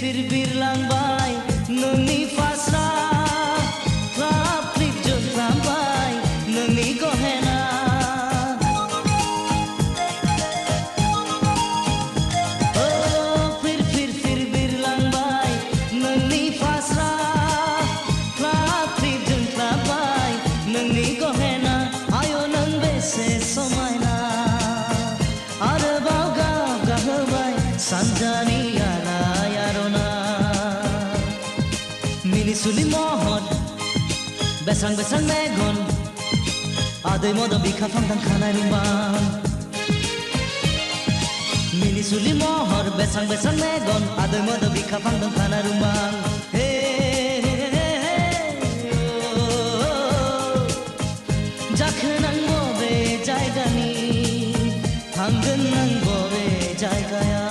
फिर बिरलांबाय नोंनि फास्रा क्लाब क्लिक जोंख्लाबबाय नोंनि गहेना फिर बिरलांबाय नोंनि फास्रा क्लाब क्लिक जोंख्लाबबाय नोंनि गहेना आय' नों बेसे समायना आरोबाव गाब गाहोबाय सानजानि Minisuli mohon besang megon adoy modo bika pangtang kanai rumbang Minisuli mohon besang megon adoy modo bika pangtang kanai rumbang Jakhnang bobe jaygani tanggen nang bobe jaygaya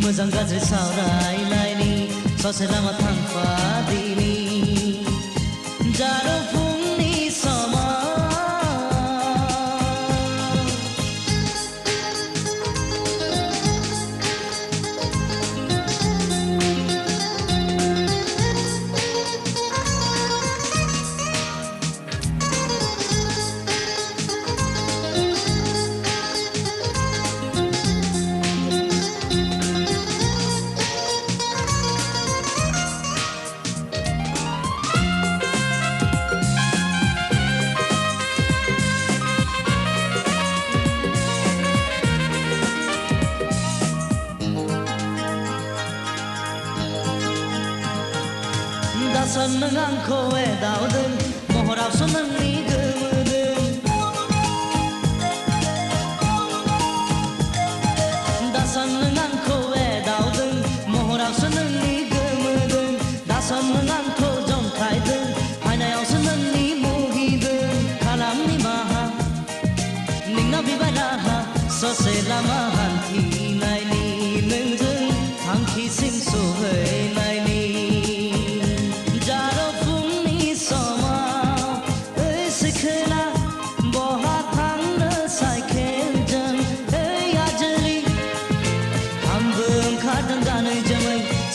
मोजां गाज्रि सावरायलायनि ससे लामा थांफादिनि जारौ फुंनि समाव दासान नों आंखौ एदावदों महरावसो नोंनि गोमोदों दासान नों आंखौ एदावदों महरावसो नोंनि गोमोदों दासान नों आंखौ जंखायदों आयनायावसो नोंनि मुहिदों खालामनि माहा नोंनाव बिबाय राहा ससे लामा हान्थिनायनि नोंजों थांखिसिम सहैनायनि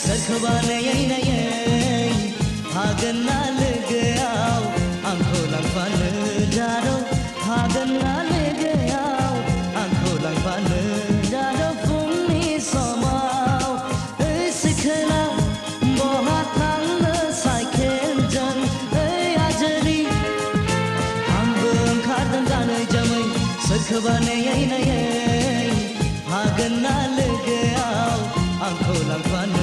सोरखौबा नायै नायै हागोन ना लोगोआव आंखौ लांफानो जारौ हागोन ना लोगोआव आंखौ लांफानो गोसोबानो हागोन ना लोगोआव आंखौ लांफानो